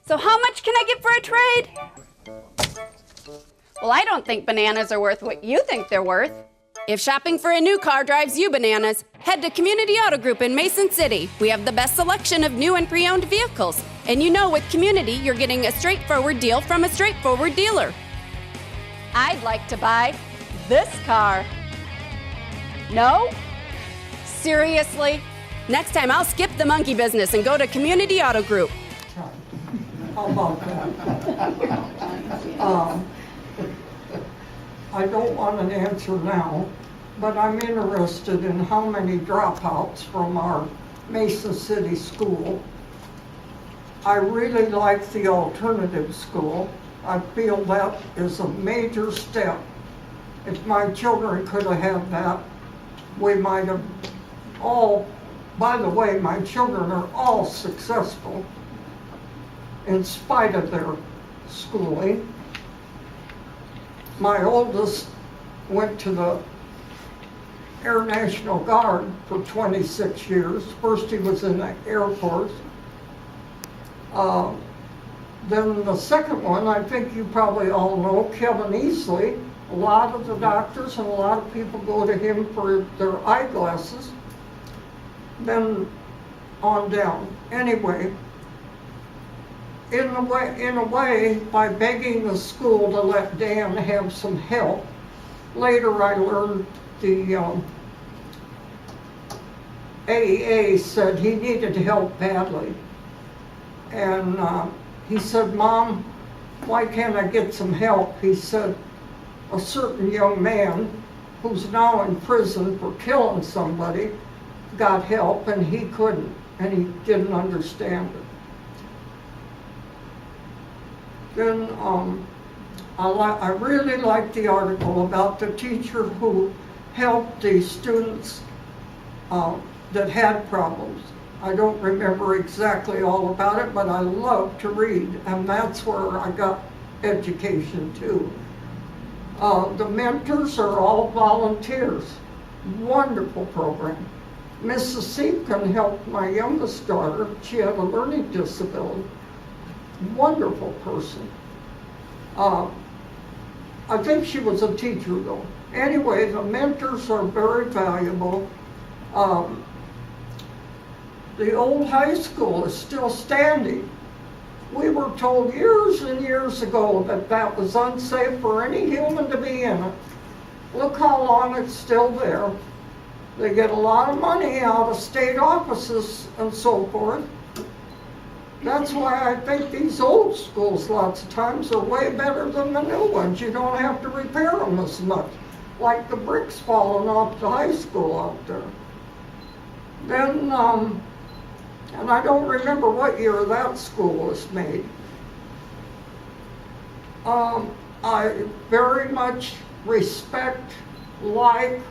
So how much can I get for a trade? Well, I don't think bananas are worth what you think they're worth. If shopping for a new car drives you bananas, head to Community Auto Group in Mason City. We have the best selection of new and pre-owned vehicles. And you know, with Community, you're getting a straightforward deal from a straightforward dealer. I'd like to buy this car. No? Seriously? Next time, I'll skip the monkey business and go to Community Auto Group. How about that? I don't want an answer now, but I'm interested in how many dropouts from our Mason City school. I really like the alternative school. I feel that is a major step. If my children could have had that, we might have all, by the way, my children are all successful in spite of their schooling. My oldest went to the Air National Guard for 26 years. First he was in the Air Force. Then the second one, I think you probably all know, Kevin Easley. A lot of the doctors and a lot of people go to him for their eyeglasses. Then on down. Anyway, in a way, by begging the school to let Dan have some help, later I learned the AEA said he needed help badly. And he said, "Mom, why can't I get some help?" He said, "A certain young man who's now in prison for killing somebody got help and he couldn't, and he didn't understand it." Then I really liked the article about the teacher who helped the students that had problems. I don't remember exactly all about it, but I love to read, and that's where I got education too. The mentors are all volunteers. Wonderful program. Mrs. Seepkin helped my youngest daughter. She had a learning disability. Wonderful person. I think she was a teacher though. Anyway, the mentors are very valuable. The old high school is still standing. We were told years and years ago that that was unsafe for any human to be in it. Look how long it's still there. They get a lot of money out of state offices and so forth. That's why I think these old schools lots of times are way better than the new ones. You don't have to repair them as much, like the bricks falling off the high school out there. Then, and I don't remember what year that school was made. I very much respect, like,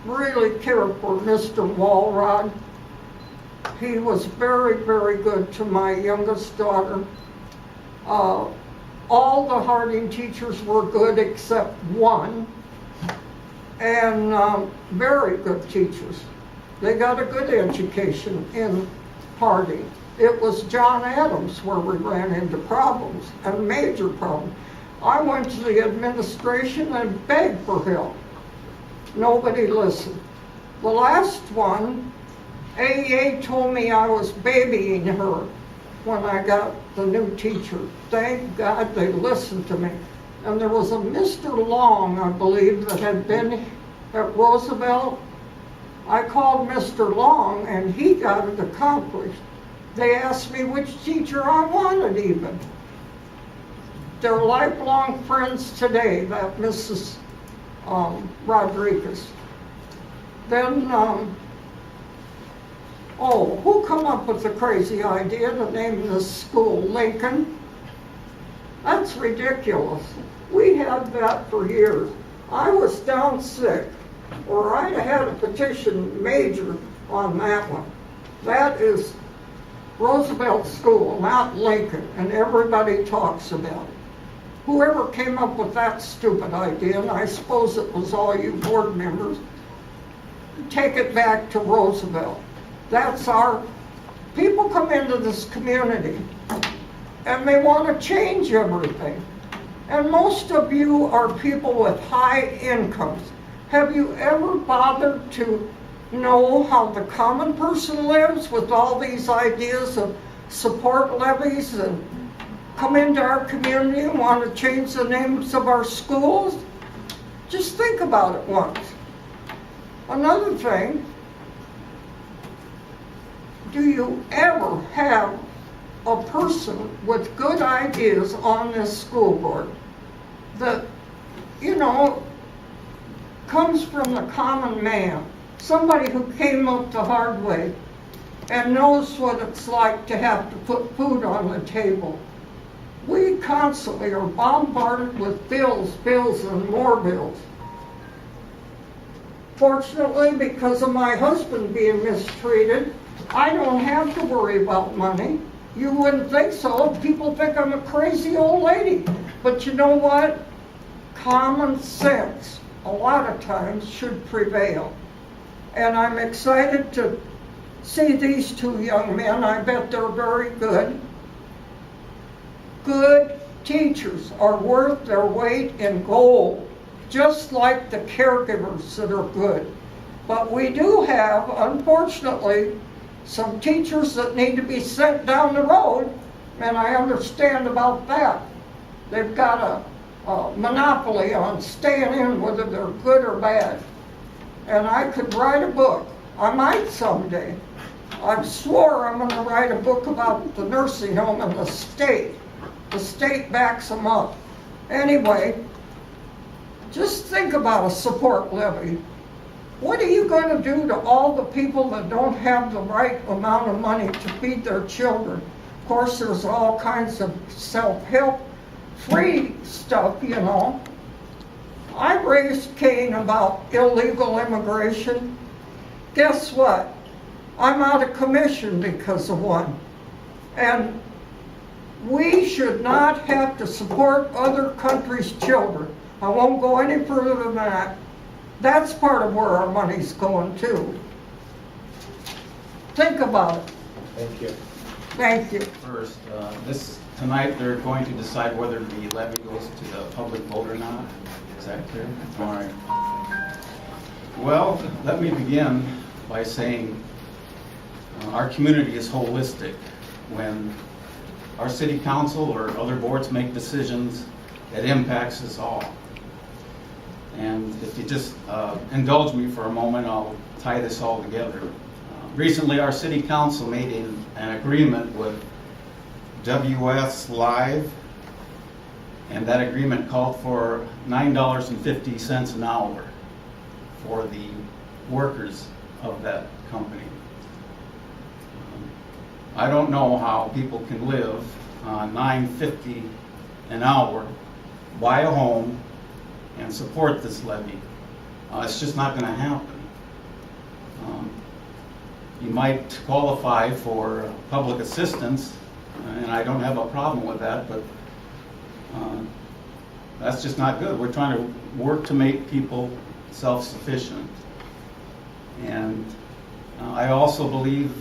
really care for Mr. Walrod. He was very, very good to my youngest daughter. All the Harding teachers were good except one, and very good teachers. They got a good education in Harding. It was John Adams where we ran into problems, and major problems. I went to the administration and begged for help. Nobody listened. The last one, AEA told me I was babying her when I got the new teacher. Thank God they listened to me. And there was a Mr. Long, I believe, that had been at Roosevelt. I called Mr. Long and he got it accomplished. They asked me which teacher I wanted even. They're lifelong friends today, that Mrs. Rodriguez. Then, who come up with the crazy idea to name this school Lincoln? That's ridiculous. We had that for years. I was down sick, or I'd have had a petition major on that one. That is Roosevelt School, not Lincoln, and everybody talks about it. Whoever came up with that stupid idea, and I suppose it was all you board members, take it back to Roosevelt. That's our, people come into this community and they want to change everything. And most of you are people with high incomes. Have you ever bothered to know how the common person lives with all these ideas of support levies and come into our community and want to change the names of our schools? Just think about it once. Another thing, do you ever have a person with good ideas on this school board that, you know, comes from the common man, somebody who came up the hard way and knows what it's like to have to put food on the table? We constantly are bombarded with bills, and more bills. Fortunately, because of my husband being mistreated, I don't have to worry about money. You wouldn't think so. People think I'm a crazy old lady. But you know what? Common sense, a lot of times, should prevail. And I'm excited to see these two young men. I bet they're very good. Good teachers are worth their weight in gold, just like the caregivers that are good. But we do have, unfortunately, some teachers that need to be sent down the road, and I understand about that. They've got a monopoly on staying in, whether they're good or bad. And I could write a book. I might someday. I've swore I'm going to write a book about the nursing home and the state. The state backs them up. Anyway, just think about a support levy. What are you going to do to all the people that don't have the right amount of money to feed their children? Of course, there's all kinds of self-help, free stuff, you know. I raised Cain about illegal immigration. Guess what? I'm out of commission because of one. And we should not have to support other countries' children. I won't go any further than that. That's part of where our money's going to. Think about it. Thank you. Thank you. First, tonight they're going to decide whether the levy goes to the public vote or not. Is that clear? All right. Well, let me begin by saying our community is holistic. When our city council or other boards make decisions, it impacts us all. And if you just indulge me for a moment, I'll tie this all together. Recently, our city council made an agreement with WS Live, and that agreement called for $9.50 an hour for the workers of that company. I don't know how people can live on $9.50 an hour, buy a home, and support this levy. It's just not going to happen. You might qualify for public assistance, and I don't have a problem with that, but that's just not good. We're trying to work to make people self-sufficient. And I also believe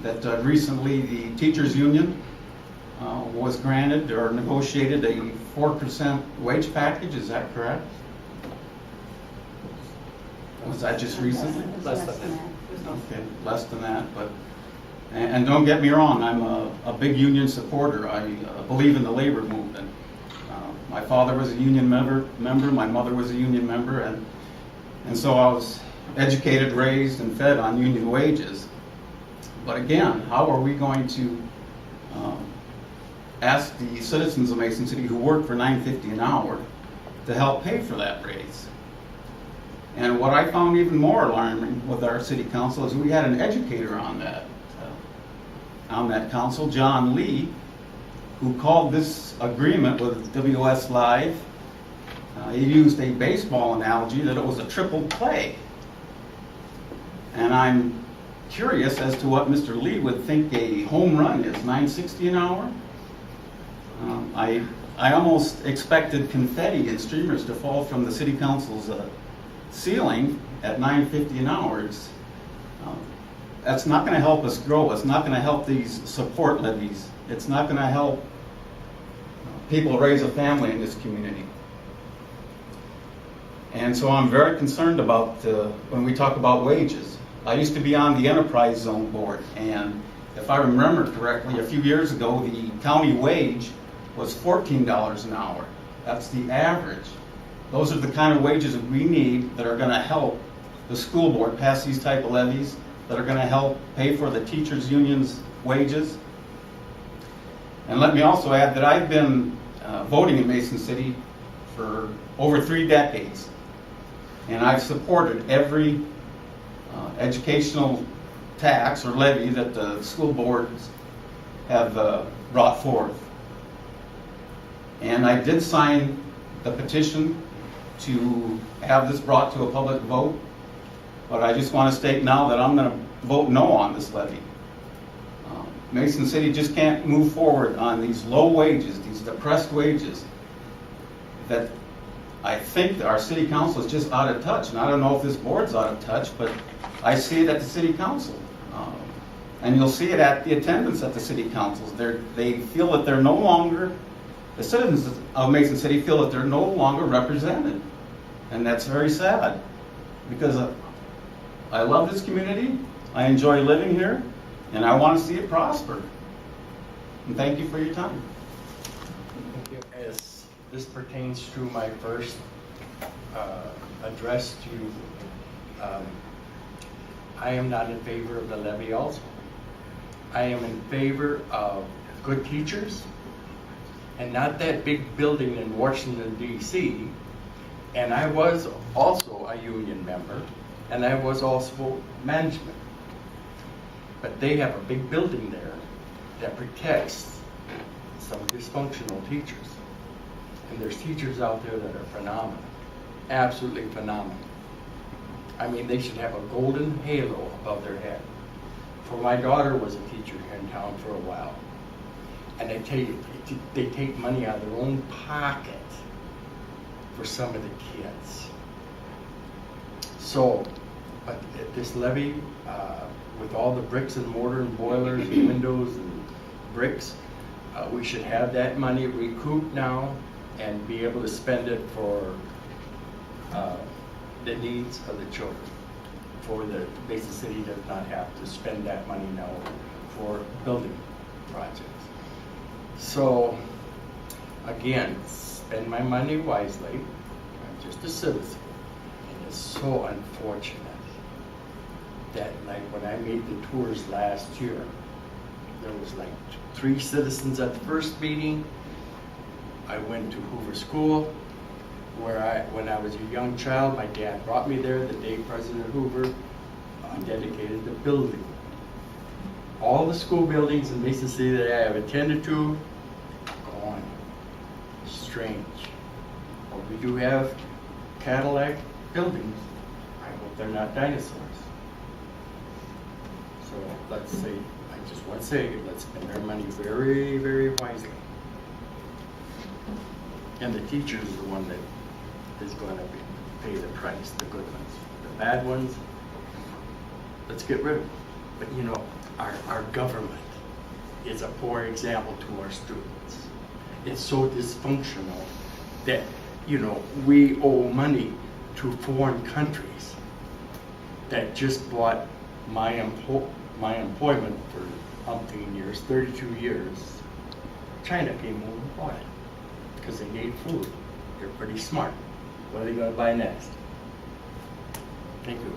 that recently the teachers union was granted or negotiated a 4% wage package. Is that correct? Was that just recently? Less than that. Okay, less than that, but, and don't get me wrong, I'm a big union supporter. I believe in the labor movement. My father was a union member, my mother was a union member, and so I was educated, raised, and fed on union wages. But again, how are we going to ask the citizens of Mason City who work for $9.50 an hour to help pay for that raise? And what I found even more alarming with our city council is we had an educator on that council, John Lee, who called this agreement with WS Live, he used a baseball analogy that it was a triple play. And I'm curious as to what Mr. Lee would think a home run is, $9.60 an hour? I almost expected confetti and streamers to fall from the city council's ceiling at $9.50 an hour. that's not going to help us grow. It's not going to help these support levies. It's not going to help people raise a family in this community. And so I'm very concerned about when we talk about wages. I used to be on the enterprise zone board, and if I remember correctly, a few years ago, the county wage was $14 an hour. That's the average. Those are the kind of wages that we need that are going to help the school board pass these type of levies, that are going to help pay for the teachers' unions' wages. And let me also add that I've been voting in Mason City for over 3 decades, and I've supported every educational tax or levy that the school boards have brought forth. And I did sign the petition to have this brought to a public vote, but I just want to state now that I'm going to vote no on this levy. Mason City just can't move forward on these low wages, these depressed wages, that I think that our city council is just out of touch. And I don't know if this board's out of touch, but I see it at the city council. And you'll see it at the attendance at the city councils. They feel that they're no longer, the citizens of Mason City feel that they're no longer represented. And that's very sad, because I love this community, I enjoy living here, and I want to see it prosper. And thank you for your time. Thank you. As this pertains to my first address to you, I am not in favor of the levy also. I am in favor of good teachers and not that big building in Washington, D.C. And I was also a union member, and I was also management. But they have a big building there that protects some dysfunctional teachers. And there's teachers out there that are phenomenal, absolutely phenomenal. I mean, they should have a golden halo above their head. For my daughter was a teacher here in town for a while, and they take money out of their own pocket for some of the kids. So, but this levy, with all the bricks and mortar and boilers and windows and bricks, we should have that money recouped now and be able to spend it for the needs of the children. For the Mason City does not have to spend that money now for building projects. So, again, spend my money wisely. I'm just a citizen. And it's so unfortunate that, like, when I made the tours last year, there was like 3 citizens at the first meeting. I went to Hoover School, where when I was a young child, my dad brought me there the day President Hoover dedicated the building. All the school buildings in Mason City that I have attended to, gone. Strange. But we do have Cadillac buildings. I hope they're not dinosaurs. So let's say, I just want to say, let's spend our money very, very wisely. And the teacher is the one that is going to pay the price, the good ones. The bad ones, let's get rid of them. But you know, our government is a poor example to our students. It's so dysfunctional that, you know, we owe money to foreign countries that just bought my employment for umpteen years, 32 years. China came over and bought it because they need food. They're pretty smart. What are they going to buy next? Thank you.